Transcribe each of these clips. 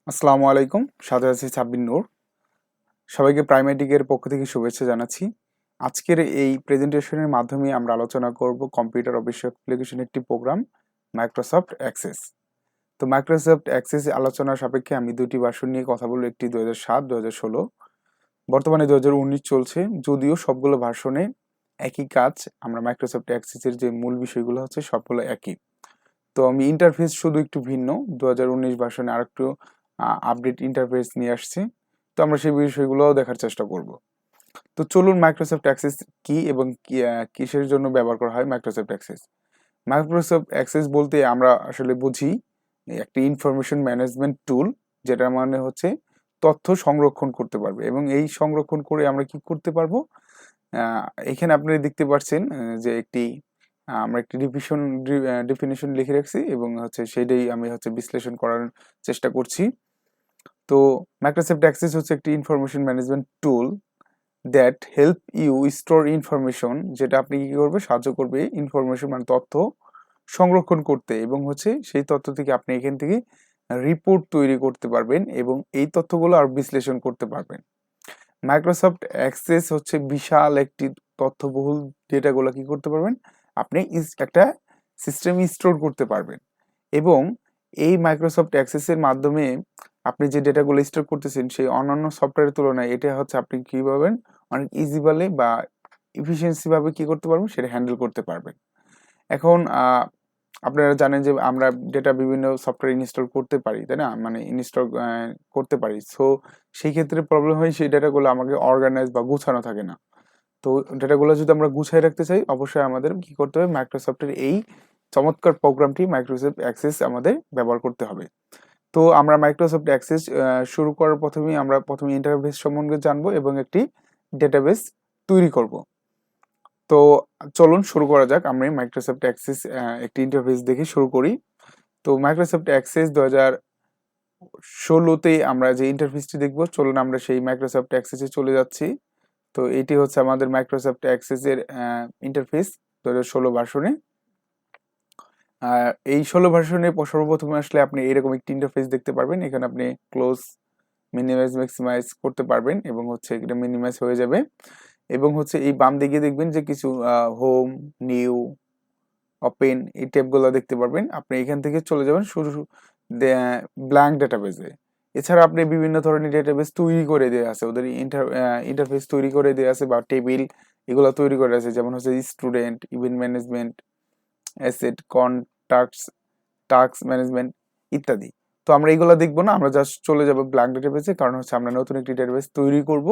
আসসালামু আলাইকুম। সাথে আছি সাব্বির নূর। সবাইকে প্রাইমেটিকের পক্ষ থেকে শুভেচ্ছা জানাচ্ছি। আজকের এই প্রেজেন্টেশনের মাধ্যমে আমরা আলোচনা করব কম্পিউটার অফিস অ্যাপ্লিকেশন একটি প্রোগ্রাম মাইক্রোসফট অ্যাক্সেস। তো মাইক্রোসফট অ্যাক্সেস আলোচনার সাপেক্ষে আমি দুটি ভার্সন নিয়ে কথা বলবো, একটি 2007, 2016, বর্তমানে 2019 চলছে। যদিও সবগুলো ভার্সনে একই কাজ, আমরা মাইক্রোসফট অ্যাক্সেসের যে মূল বিষয়গুলো হচ্ছে সবগুলো একই। তো আমি ইন্টারফেস শুধু একটু ভিন্ন, 2019 ভার্সনে আরেকটু আপডেট ইন্টারফেস নিয়ে আসছি। তো আমরা সেই বিষয়গুলোও দেখার চেষ্টা করব। তো চলুন মাইক্রোসফট অ্যাক্সেস কি এবং কিসের জন্য ব্যবহার করা হয় মাইক্রোসফট অ্যাক্সেস। মাইক্রোসফট অ্যাক্সেস বলতে আমরা আসলে বুঝি একটি ইনফরমেশন ম্যানেজমেন্ট টুল, যেটার মানে হচ্ছে তথ্য সংরক্ষণ করতে পারবে। এবং এই সংরক্ষণ করে আমরা কি করতে পারবো, এখানে আপনারা দেখতে পাচ্ছেন যে আমরা একটি ডেফিনিশন লিখে রাখছি এবং হচ্ছে সেটাই আমি বিশ্লেষণ করার চেষ্টা করছি। তো মাইক্রোসফট অ্যাক্সেস হচ্ছে একটি information management tool that help you store information, যেটা আপনি কি করবে, সাহায্য করবে ইনফরমেশন মানে তথ্য সংরক্ষণ করতে, এবং হচ্ছে সেই তথ্য থেকে আপনি এখান থেকে রিপোর্ট তৈরি করতে পারবেন এবং এই তথ্যগুলো আর বিশ্লেষণ করতে পারবেন। মাইক্রোসফট অ্যাক্সেস হচ্ছে বিশাল একটি তথ্যবহুল ডেটাগুলো কি করতে পারবেন, আপনি একটা সিস্টেমে স্টোর করতে পারবেন। এবং এই মাইক্রোসফট অ্যাক্সেসের মাধ্যমে আপনি যে ডেটাগুলো স্টোর করতেছেন সেই অন্যান্য সফটওয়্যারের তুলনায় এটা হচ্ছে আপনি কি পাবেন, অনেক ইজিভাবে বা ইফিসিয়েন্সি ভাবে কি করতে পারবেন, সেটা হ্যান্ডেল করতে পারবেন। এখন আপনারা জানেন যে আমরা ডেটা বিভিন্ন সফটওয়্যার ইনস্টল করতে পারি, তাই না, মানে ইনস্টল করতে পারি। সো সেই ক্ষেত্রে প্রবলেম হয়, সেই ডেটাগুলো আমাকে অর্গানাইজ বা গুছানো থাকে না। তো ডেটাগুলো যদি আমরা গুছাই রাখতে চাই, অবশ্যই আমাদের কি করতে হবে, মাইক্রোসফটের এই চমৎকার প্রোগ্রামটি মাইক্রোসফট অ্যাক্সেস আমাদের ব্যবহার করতে হবে। তো আমরা মাইক্রোসফট অ্যাক্সেস শুরু করার আমরা প্রথমে ইন্টারফেস সম্বন্ধে জানবো এবং একটি ডেটাবেস তৈরি করব। তো চলুন শুরু করা যাক। আমরা মাইক্রোসফট অ্যাক্সেস একটি ইন্টারফেস দেখে শুরু করি। তো মাইক্রোসফট অ্যাক্সেস 2016তে আমরা যে ইন্টারফেসটি দেখব, চলুন আমরা সেই মাইক্রোসফট অ্যাক্সেসে চলে যাচ্ছি। তো এটি হচ্ছে আমাদের মাইক্রোসফট অ্যাক্সেসের ইন্টারফেস 2016 ভার্সনে। এই 16 ভার্সনে সর্বপ্রথমে আসলে আপনি এরকম একটি ইন্টারফেস দেখতে পারবেন। এখানে আপনি ক্লোজ, মিনিমাইজ, ম্যাক্সিমাইজ করতে পারবেন এবং হচ্ছে এটা মিনিমাইজ হয়ে যাবে। এবং হচ্ছে এই বাম দিকে দেখবেন যে কিছু হোম, নিউ, ওপেন এই ট্যাবগুলো দেখতে পারবেন। আপনি এখান থেকে চলে যাবেন শুধু ব্ল্যাঙ্ক ডেটাবেসে। এছাড়া আপনি বিভিন্ন ধরনের ডেটাবেস তৈরি করে দেওয়া আছে, ওদের ইন্টারফেস তৈরি করে দেওয়া আছে বা টেবিল এগুলো তৈরি করে আছে, যেমন হচ্ছে student, event management, asset, contacts, task management ইত্যাদি। তো আমরা এইগুলো দেখবো না, আমরা জাস্ট চলে যাবো ব্ল্যাঙ্ক ডেটাবেসে, কারণ হচ্ছে আমরা নতুন একটি ডেটাবেস তৈরি করব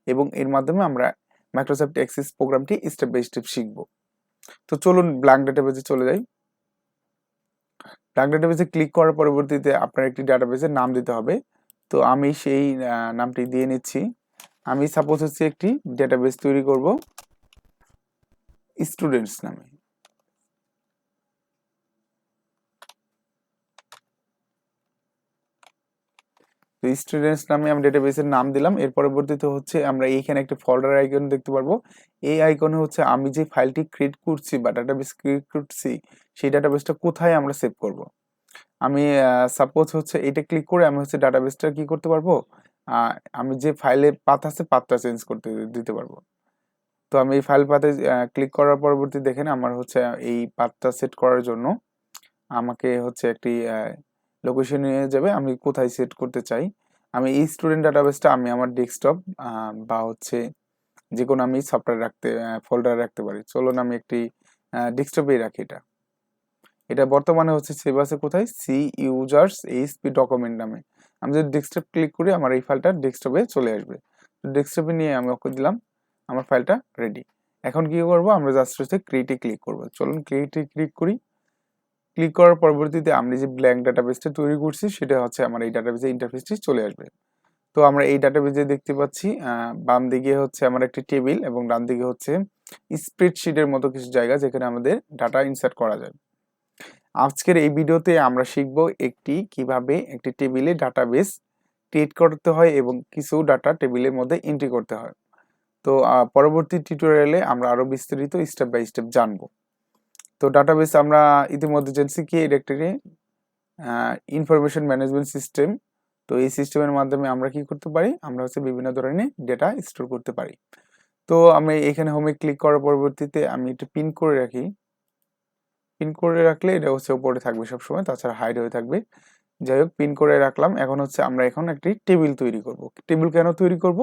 এবং এর মাধ্যমে আমরা মাইক্রোসফট অ্যাক্সেস প্রোগ্রামটি স্টেপ বাই স্টেপ শিখবো। তো চলুন ব্ল্যাঙ্ক ডেটাবেসে চলে যাই। ব্ল্যাঙ্ক ডেটাবেসে ক্লিক করার পরবর্তীতে আপনার একটি ডেটাবেসের নাম দিতে হবে। তো আমি সেই নামটি দিয়ে নিচ্ছি। আমি সাপোজ হচ্ছে একটি ডেটাবেস তৈরি করব স্টুডেন্টস নামে। তো স্টুডেন্টস নামে আমি ডেটাবেসের নাম দিলাম। এর পরবর্তীতে হচ্ছে আমরা এইখানে একটা ফোল্ডার আইকন দেখতে পারবো। এই আইকনে হচ্ছে আমি যে ফাইলটি ক্রিয়েট করছি বা ডাটাবেস ক্রিয়েট করছি, সেই ডাটাবেসটা কোথায় আমরা সেভ করব। আমি সাপোজ হচ্ছে এটা ক্লিক করে আমি হচ্ছে ডাটাবেসটা কি করতে পারবো, আমি যে ফাইলে পাথ আছে পাথটা চেঞ্জ করতে দিতে পারবো। তো আমি এই ফাইল পাথে ক্লিক করার পরবর্তী দেখেন আমার হচ্ছে এই পাথটা সেট করার জন্য আমাকে হচ্ছে একটি লোকেশন নিয়ে যাবে, আমি কোথায় সেট করতে চাই। আমি এই স্টুডেন্ট ডাটাবেসটা আমি আমার ডেস্কটপ বা হচ্ছে যে কোনো আমি সফটওয়্যার ফোল্ডার রাখতে পারি। চলুন আমি একটি ডেস্কটপেই রাখি। এটা বর্তমানে হচ্ছে সেভ আছে কোথায়, সি ইউজার্স এইচপি ডকুমেন্ট নামে। আমি যদি ডেস্কটপ ক্লিক করি আমার এই ফাইলটা ডেস্কটপে চলে আসবে। ডেস্কটপে নিয়ে আমি ওকে দিলাম, আমার ফাইলটা রেডি। এখন কি করব, আমরা জাস্ট হচ্ছে ক্রিয়েটে ক্লিক করব। চলুন ক্রিয়েটে ক্লিক করি। ক্লিক করার পরবর্তীতে আমি যে ব্ল্যাঙ্ক ডাটাবেসটা তৈরি করছি সেটা হচ্ছে আমার এই ডাটাবেসের ইন্টারফেসটি চলে আসবে। তো আমরা এই ডাটাবেসে দেখতে পাচ্ছি বাম দিকে হচ্ছে আমার একটি টেবিল এবং ডান দিকে হচ্ছে স্প্রেডশিটের মতো কিছু জায়গা যেখানে আমাদের ডাটা ইনসার্ট করা যায়। আজকের এই ভিডিওতে আমরা শিখব কিভাবে একটি টেবিলে ডাটাবেস ক্রিয়েট করতে হয় এবং কিছু ডাটা টেবিলের মধ্যে এন্ট্রি করতে হয়। তো পরবর্তী টিউটোরিয়ালে আমরা আরো বিস্তারিত স্টেপ বাই স্টেপ জানবো। তো ডাটাবেস আমরা ইতিমধ্যে জেনেছি কি, এটা একটি ইনফরমেশন ম্যানেজমেন্ট সিস্টেম। তো তো এই সিস্টেমের মাধ্যমে আমরা কি করতে পারি, আমরা হচ্ছে বিভিন্ন ধরনের ডেটা স্টোর করতে পারি। তো আমি এখানে হোমে ক্লিক করার পরবর্তীতে আমি একটু পিন করে রাখি। পিন করে রাখলে এটা হচ্ছে উপরে থাকবে সবসময়, তাছাড়া হাইড হয়ে থাকবে। যাই হোক, পিন করে রাখলাম। এখন হচ্ছে আমরা একটি টেবিল তৈরি করব। টেবিল কেন তৈরি করব?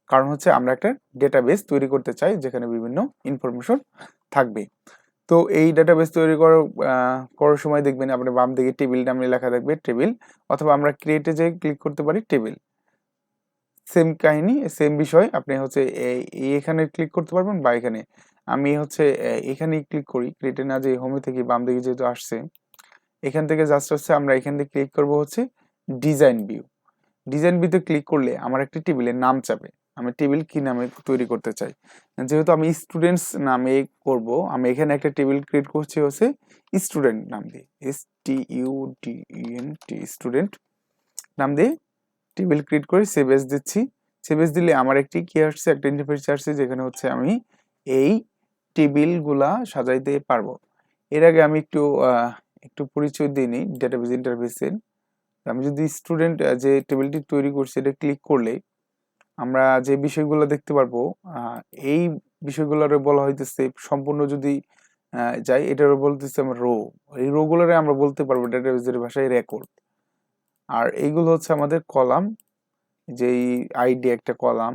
কারণ হচ্ছে আমরা একটা ডেটাবেস তৈরি করতে চাই যেখানে বিভিন্ন ইনফরমেশন থাকবে। তো এই ডেটাবেস তৈরি করার সময় দেখবেন আপনি বাম দিকে টেবিল নামে লেখা থাকবে, টেবিল, অথবা আমরা ক্রিয়েটে যেয়ে ক্লিক করতে পারি টেবিল। সেম কাহিনী, সেম বিষয়। আপনি হচ্ছে এখানে ক্লিক করতে পারবেন বা এখানে। আমি হচ্ছে এখানেই ক্লিক করি, ক্রিয়েটে না যে হোমে থেকে বাম দিকে যেহেতু আসছে, এখান থেকে জাস্ট হচ্ছে আমরা এখান থেকে ক্লিক করব হচ্ছে ডিজাইন ভিউ। ডিজাইন ভিউতে ক্লিক করলে আমার একটি টেবিলের নাম চাবে। আমি টেবিল কি নামে তৈরি করতে চাই, যেহেতু আমি স্টুডেন্টস নামে করব, আমি এখানে একটা টেবিল ক্রিয়েট করছি হচ্ছে স্টুডেন্ট নাম দিয়ে, STUDENT, স্টুডেন্ট নাম দিয়ে টেবিল ক্রিয়েট করে সেভ এজ দিচ্ছি। সেভ এজ দিলে আমার একটি কি আসছে, একটা ইন্টারফেস আসছে যেখানে হচ্ছে আমি এই টেবিলগুলা সাজাইতে পারবো। এর আগে আমি একটু পরিচয় দিয়ে নিই ডেটাবেস ইন্টারফেসের। আমি যদি স্টুডেন্ট যে টেবিলটি তৈরি করছি এটা ক্লিক করলে আমরা যে বিষয়গুলো দেখতে পারবো, এই বিষয়গুলোর বলা হইতেছে সম্পূর্ণ যদি যাই, এটারও বলতেছে আমরা রো। এই রো গুলোরে আমরা বলতে পারবো ডেটাবেসের ভাষায় রেকর্ড। আর এইগুলো হচ্ছে আমাদের কলাম, যেই আইডি একটা কলাম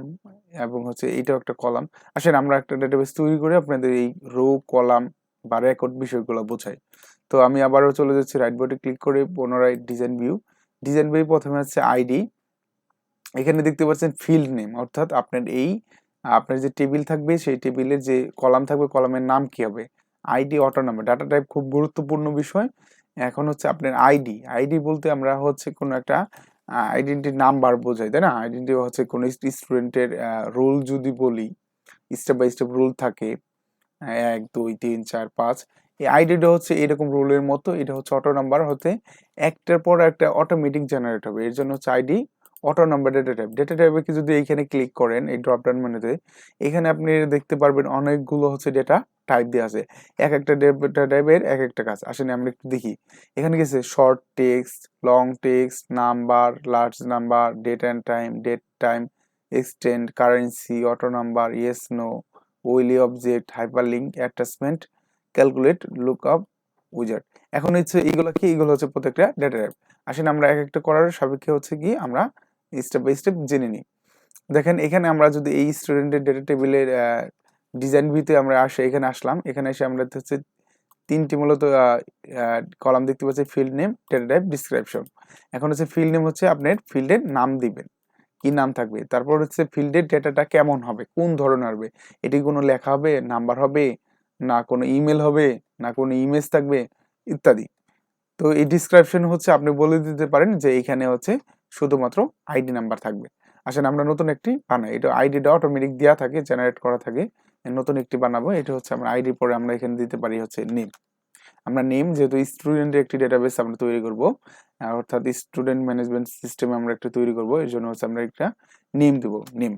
এবং হচ্ছে এইটাও একটা কলাম। আসলে আমরা একটা ডেটাবেস তৈরি করে আপনাদের এই রো, কলাম বা রেকর্ড বিষয়গুলো বোঝাই। তো আমি আবারও চলে যাচ্ছি রাইট বাটনে ক্লিক করে পুনরায় ডিজাইন ভিউ। ডিজাইন ভিউ প্রথমে হচ্ছে আইডি। এখানে দেখতে পাচ্ছেন ফিল্ড নেম, অর্থাৎ আপনার যে টেবিল থাকবে সেই টেবিলের যে কলাম থাকবে কলামের নাম কি হবে। ID, auto number, data type খুব গুরুত্বপূর্ণ বিষয়। এখন হচ্ছে আপনার আইডি। আইডি বলতে আমরা হচ্ছে কোনো একটা আইডেন্টি নাম্বার বোঝাই, তাই না? আইডেন্টি হচ্ছে কোনো স্টুডেন্টের রোল যদি বলি, স্টেপ বাই স্টেপ রুল থাকে 1 2 3 4 5। এই আইডিটা হচ্ছে এরকম রুলের মতো, এটা হচ্ছে অটো নাম্বার, হতে একটার পর একটা অটোমেটিক জেনারেট হবে। এর জন্য হচ্ছে ID, auto number, data type. Data টাইপে কি যদি এইখানে ক্লিক করেন এই ড্রপ ডাউন মেনুতে, এখানে আপনি দেখতে পারবেন অনেকগুলো হচ্ছে ডেটা টাইপ দেওয়া আছে। এক একটা ডেটা টাইপের এক একটা কাজ। আসলে আমরা একটু দেখি, এখানে গেছে short text, long text, number, large number, date and time, date time, extend, currency, auto number, yes no, OLE object, hyperlink, attachment, calculate, lookup, wizard. এখন হচ্ছে এইগুলো কি, এইগুলো হচ্ছে প্রত্যেকটা ডেটা টাইপ। আসলে আমরা এক একটা করার সাপেক্ষে হচ্ছে কি আমরা স্টেপ বাই স্টেপ জেনে নিই। দেখেন এখানে আমরা যদি এই স্টুডেন্টের ডেটা টেবিলের ডিজাইন ভিউতে আমরা এখানে আসলাম, এখানে এসে আমরা হচ্ছে তিনটি মূলত কলাম দেখতে পাচ্ছি, field name, data type, description. এখন হচ্ছে ফিল্ড নেম হচ্ছে আপনার ফিল্ডের নাম দিবেন, কি নাম থাকবে। তারপর হচ্ছে ফিল্ডের ডেটাটা কেমন হবে, কোন ধরনের হবে, এটি কোনো লেখা হবে, নাম্বার হবে, না কোনো ইমেল হবে, না কোনো ইমেজ থাকবে, ইত্যাদি। তো এই ডিসক্রিপশন হচ্ছে আপনি বলে দিতে পারেন যে এখানে হচ্ছে শুধুমাত্র আইডি নাম্বার থাকবে। আসলে আমরা নতুন একটি বানাই, এটা আইডিটা অটোমেটিক দেওয়া থাকে, জেনারেট করা থাকে। নতুন একটি বানাবো, এটা হচ্ছে আমরা আইডি পরে আমরা এখানে দিতে পারি হচ্ছে নেম। আমরা নেম, যেহেতু স্টুডেন্টের একটি ডেটাবেস আমরা তৈরি করব, অর্থাৎ স্টুডেন্ট ম্যানেজমেন্ট সিস্টেম আমরা একটা তৈরি করব, এর জন্য হচ্ছে আমরা একটা নেম দেব, নেম।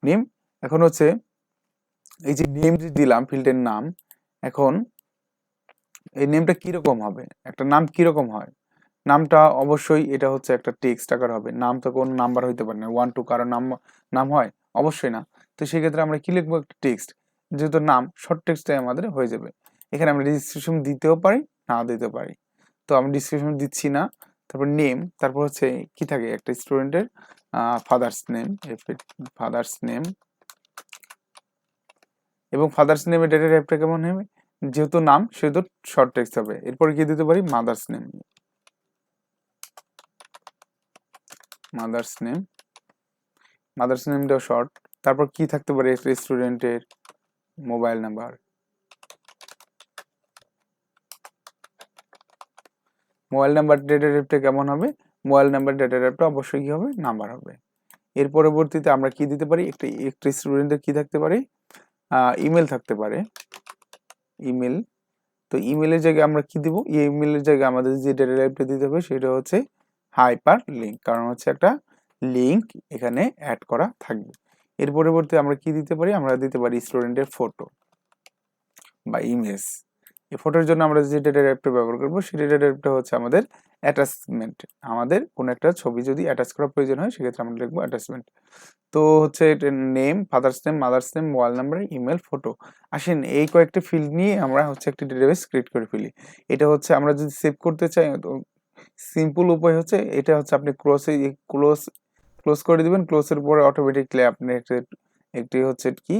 নেম এখন হচ্ছে এই যে নেম যে দিলাম ফিল্ডের নাম, এখন এই নেমটা কিরকম হবে, একটা নাম কিরকম হয়। নামটা অবশ্যই এটা হচ্ছে একটা টেক্সট আকার হবে। নাম তো কোন নাম্বার হইতে পারে না, 1 2 কারো নাম নাম হয় অবশ্যই না। তো সেক্ষেত্রে আমরা কি লিখবো, একটা টেক্সট, যেহেতু নাম শর্ট টেক্সটে আমাদের হয়ে যাবে। এখানে আমরা ডিসক্রিপশন দিতেও পারি, না দিতে পারি। তো আমি ডিসক্রিপশন দিচ্ছি না। তারপর নেম, তারপর হচ্ছে কি থাকে একটা স্টুডেন্টের ফাদার্স নেম, ফাদার্স নেম, এবং ফাদার্স নেমের ডেটা টাইপটা কেমন হবে, যেহেতু নাম সেহেতু শর্ট টেক্সট হবে। এরপর কি দিতে পারি, mother's name, mother's name, mother's নেমটাও শর্ট। তারপর কি থাকতে পারে, স্টুডেন্টের mobile number, mobile number data টাইপটা কেমন হবে, মোবাইল নাম্বার ডেটা টাইপটা অবশ্যই কি হবে, নাম্বার হবে। এর পরবর্তীতে আমরা কি দিতে পারি, একটা স্টুডেন্টের কি থাকতে পারে, ইমেল থাকতে পারে, ইমেল। তো ইমেলের জায়গায় আমরা কি দিব, এই ইমেলের জায়গায় আমাদের যে ডেটা টাইপটা দিতে হবে সেটা হচ্ছে হাইপার লিঙ্ক, কারণ হচ্ছে একটা লিঙ্ক এখানে অ্যাড করা থাকবে। এর পরবর্তী আমরা কি দিতে পারি, আমরা দিতে পারি স্টুডেন্টের ফটো বা ইমেজ। এই ফটোর জন্য আমরা যে ডেটা টাইপটা ব্যবহার করব সেই ডেটা টাইপটা হচ্ছে আমাদের অ্যাটাচমেন্ট, আমাদের কোনো একটা ছবি যদি অ্যাটাচ করার প্রয়োজন হয় সেক্ষেত্রে আমরা লিখবো অ্যাটাচমেন্ট। তো হচ্ছে এটা name, father's name, mother's name, mobile number, email, photo. আসেন এই কয়েকটা ফিল্ড নিয়ে আমরা হচ্ছে একটা ডেটাবেস ক্রিয়েট করে ফেলি। এটা হচ্ছে আমরা যদি সেভ করতে চাই তো সিম্পল উপায় হচ্ছে এটা হচ্ছে আপনি ক্লোজ করে দিবেন। ক্লোজের পরে অটোমেটিকলি আপনি একটি হচ্ছে কি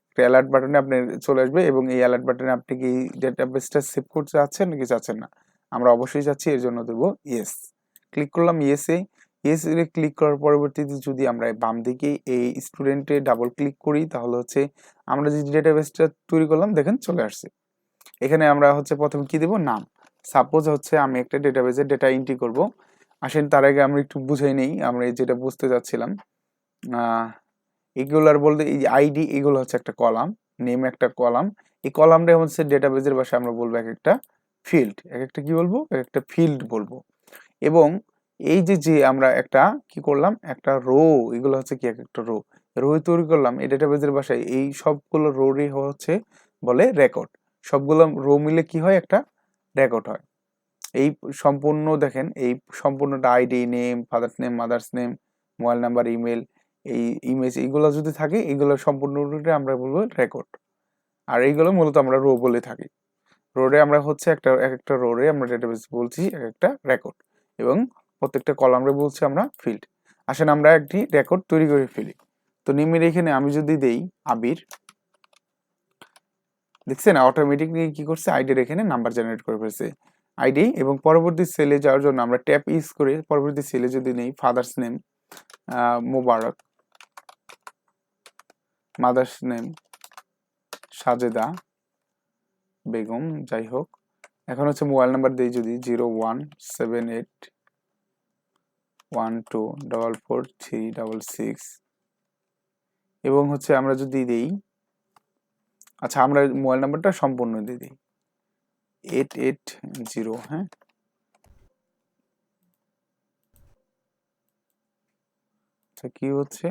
একটা অ্যালার্ট বাটনে আপনি চলে আসবে এবং এই অ্যালার্ট বাটনে আপনি কি ডেটাবেসটা সেভ করতে চাচ্ছেন নাকি চাচ্ছেন না? আমরা অবশ্যই চাচ্ছি, এর জন্য দেবো ইয়েস। ক্লিক করলাম ইয়েসে। ইয়েস এ ক্লিক করার পরবর্তীতে যদি আমরা বাম দিকে এই স্টুডেন্টে ডাবল ক্লিক করি তাহলে হচ্ছে আমরা যে ডেটাবেসটা তৈরি করলাম দেখেন চলে আসছে। এখানে আমরা হচ্ছে প্রথমে কি দেব, নাম। সাপোজ হচ্ছে আমি একটা ডেটাবেসে ডেটা এন্ট্রি করব। আসেন তার আগে আমরা একটু বুঝাই নেই আমরা যেটা বুঝতে যাচ্ছিলাম। এগুলার বলতে এই আইডি এগুলো হচ্ছে একটা কলাম, নেম একটা কলাম। এই কলামটা হচ্ছে ডেটাবেসের ভাষায় আমরা বলবো এক একটা ফিল্ড, এক একটা কি বলবো, এক একটা ফিল্ড বলবো। এবং এই যে আমরা একটা কি করলাম, একটা রো, এগুলো হচ্ছে কি এক একটা রো তৈরি করলাম এই ডেটাবেসের ভাষায়। এই সবগুলো রোরই হচ্ছে বলে রেকর্ড। সবগুলো রো মিলে কি হয়, একটা রেকর্ড হয়। এই সম্পূর্ণ দেখেন এই সম্পূর্ণটা ID, name, father's name, mother's name, mobile number, email, এই ইমেজ, এইগুলো যদি থাকে এগুলো সম্পূর্ণটা আমরা বলবো রেকর্ড। আর এইগুলো মূলত আমরা রো বলে থাকি। রোরে আমরা হচ্ছে এক একটা রোরে আমরা ডেটাবেস বলছি এক একটা রেকর্ড, এবং প্রত্যেকটা কলামে বলছি আমরা ফিল্ড। আসেন আমরা একটি রেকর্ড তৈরি করে ফেলি। তো নেমের এখানে আমি যদি দেই আবির, দেখছেন অটোমেটিকলি কি করছে, আইডির এখানে নাম্বার জেনারেট করে ফেলছে আইডি। এবং পরবর্তী সেলে যাওয়ার জন্য আমরা ট্যাব ইউজ করে পরবর্তী সেলে যদি নেই ফাদার্স নেম মোবারক, মাদার্স নেম সাজেদা বেগম, যাই হোক। এখন হচ্ছে মোবাইল নাম্বার দিই যদি 0178124436, এবং হচ্ছে আমরা যদি দিই, আচ্ছা আমরা মোবাইল নাম্বারটা সম্পূর্ণ দিয়ে দিই 880, হ্যাঁ। আচ্ছা কি হচ্ছে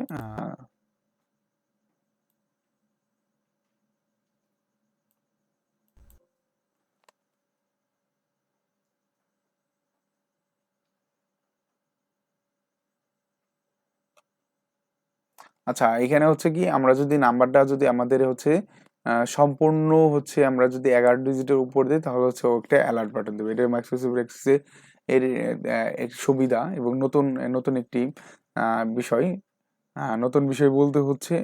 আচ্ছা এখানে হচ্ছে কি আমরা যদি নাম্বারটা যদি আমাদের হচ্ছে সম্পূর্ণ হচ্ছে আমরা যদি 11 ডিজিটের উপর দিই তাহলে হচ্ছে একটা অ্যালার্ট বাটন দেবে। এটা মাইক্রোসফট এক্সেসে এর সুবিধা এবং নতুন নতুন একটি বিষয়। নতুন বিষয় বলতে হচ্ছে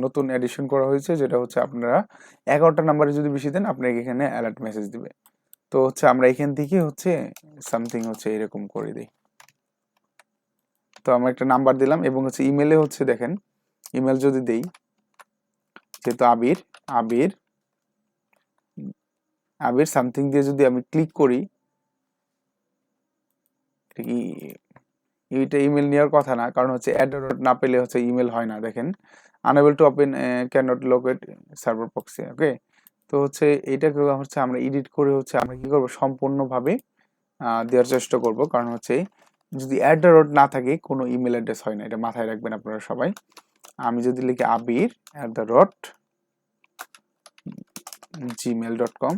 নতুন এডিশন করা হয়েছে, যেটা হচ্ছে আপনারা 11টা নাম্বারে যদি বেশি দেন আপনাকে এখানে অ্যালার্ট মেসেজ দিবে। তো হচ্ছে আমরা এখান থেকে হচ্ছে সামথিং হচ্ছে এরকম করে দিই। তো আমরা একটা নাম্বার দিলাম এবং হচ্ছে ইমেলে হচ্ছে দেখেন ইমেল যদি দেই, যেহেতু আবির আবির আবির সামথিং দিয়ে যদি আমি ক্লিক করি, এইটা ইমেল নেওয়ার কথা না, কারণ হচ্ছে অ্যাড্রেস না পেলে হচ্ছে ইমেল হয় না। দেখেন unable to open, can not locate server proxy, okay. তো হচ্ছে এইটাকে হচ্ছে আমরা এডিট করে হচ্ছে আমরা কি করব, সম্পূর্ণভাবে দেওয়ার চেষ্টা করব। কারণ হচ্ছে যদি অ্যাড্রেস না থাকে কোনো ইমেল অ্যাড্রেস হয় না, এটা মাথায় রাখবেন আপনারা সবাই। আমি যদি লিখি abir@gmail.com,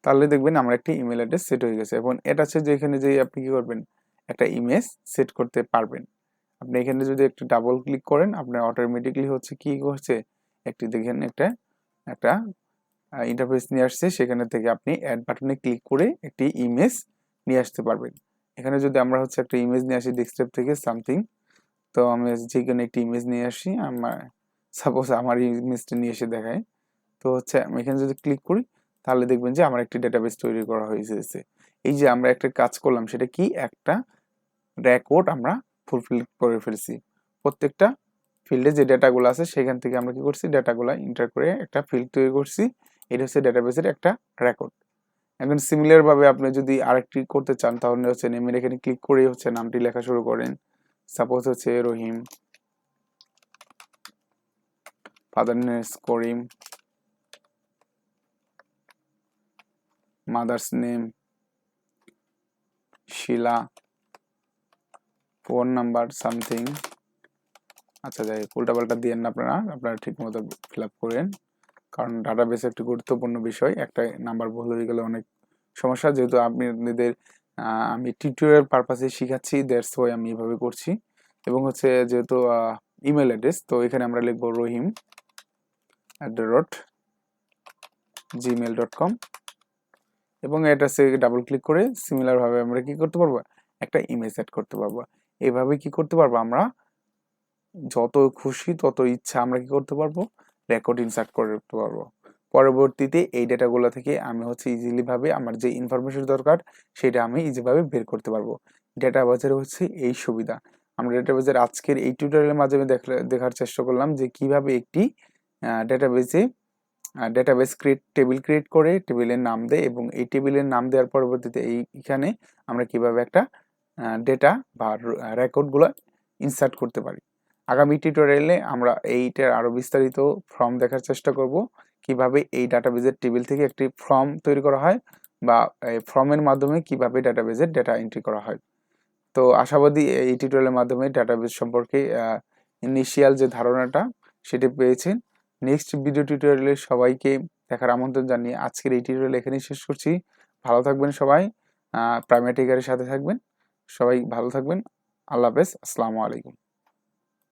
তাহলে দেখবেন আমার একটি ইমেল অ্যাড্রেস সেট হয়ে গেছে। এবং এটা হচ্ছে যে এখানে যে আপনি কি করবেন, একটা ইমেজ সেট করতে পারবেন। আপনি এখানে যদি একটু ডাবল ক্লিক করেন আপনার অটোমেটিকলি হচ্ছে কি হচ্ছে, একটি দেখেন একটা একটা ইন্টারফেস নিয়ে আসছে। সেখানে থেকে আপনি অ্যাড বাটনে ক্লিক করে একটি ইমেজ নিয়ে আসতে পারবেন। এখানে যদি আমরা হচ্ছে একটা ইমেজ নিয়ে আসি ডেস্কটপ থেকে সামথিং, তো আমি যেখানে একটি ইমেজ নিয়ে আসি, আমার সাপোজ আমার ইমেজটা নিয়ে এসে দেখায়। তো হচ্ছে আমি এখানে যদি ক্লিক করি তাহলে দেখবেন যে আমার একটি ডেটাবেস তৈরি করা হয়েছে। এই যে আমরা একটা কাজ করলাম সেটা কি, একটা রেকর্ড আমরা ফুলফিল করে ফেলছি। প্রত্যেকটা ফিল্ডে যে ডেটাগুলো আছে সেখান থেকে আমরা কি করছি, ডেটাগুলো এন্টার করে একটা ফিল্ড তৈরি করছি। এটা হচ্ছে ডেটাবেসের একটা রেকর্ড। এখন সিমিলার ভাবে আপনি যদি আরেকটি করতে চান তাহলে হচ্ছে নেমের এখানে ক্লিক করে হচ্ছে নামটি লেখা শুরু করেন। সাপোজ হচ্ছে রহিম, ফাদার নেম করিম, মাদার্স নেম শিলা, ফোন নাম্বার সামথিং। আচ্ছা যাই উল্টাপাল্টা দিয়েন না, আপনারা ঠিক মতো ফিল আপ করেন, কারণ ডাটাবেস একটি গুরুত্বপূর্ণ বিষয়। একটা নাম্বার ভুল হয়ে গেলে অনেক সমস্যা, যেহেতু আপনাদের আমি টিউটোরিয়াল পারপাসে শিখাচ্ছি, দ্যাটস ওয়াই আমি এভাবে করছি। এবং হচ্ছে যেহেতু ইমেল অ্যাড্রেস, তো এখানে আমরা লিখবো rahim@gmail.com এবং অ্যাড্রেসে ডাবল ক্লিক করে সিমিলার ভাবে আমরা কি করতে পারবো, একটা ইমেজ অ্যাড করতে পারবো। এইভাবে কি করতে পারবো, আমরা যত খুশি তত ইচ্ছা আমরা কি করতে পারবো, রেকর্ড ইনসার্ট করতে পারবো। পরবর্তীতে এই ডেটাগুলো থেকে আমি হচ্ছে ইজিলি ভাবে আমার যে ইনফরমেশন দরকার সেটা আমি ইজিভাবে বের করতে পারবো। ডেটাবেজের হচ্ছে এই সুবিধা। আমরা ডেটাবেজের আজকের এই টিউটোরিয়ালের মাধ্যমে দেখার চেষ্টা করলাম যে কিভাবে একটি ডেটাবেস টেবিল ক্রিয়েট করে টেবিলের নাম দেয় এবং এই টেবিলের নাম দেওয়ার পরবর্তীতে এইখানে আমরা কিভাবে একটা ডেটা বা রেকর্ডগুলো ইনসার্ট করতে পারি। আগামী টিউটোরিয়ালে আমরা এইটার আরো বিস্তারিত ফর্ম দেখার চেষ্টা করব, কিভাবে এই ডাটাবেজের টেবিল থেকে একটি ফর্ম তৈরি করা হয় বা এই ফর্মের মাধ্যমে কিভাবে ডাটাবেজের ডেটা এন্ট্রি করা হয়। তো আশাবাদী এই টিউটোরিয়ালের মাধ্যমে ডাটাবেস সম্পর্কে ইনিশিয়াল যে ধারণাটা সেটি পেয়েছেন। নেক্সট ভিডিও টিউটোরিয়ালে সবাইকে দেখার আমন্ত্রণ জানিয়ে আজকের এই টিউটোরিয়াল এখানেই শেষ করছি। ভালো থাকবেন সবাই, প্রাইমেটিকারের সাথে থাকবেন, সবাই ভালো থাকবেন। আল্লাহ হাফেজ, আসসালামু আলাইকুম।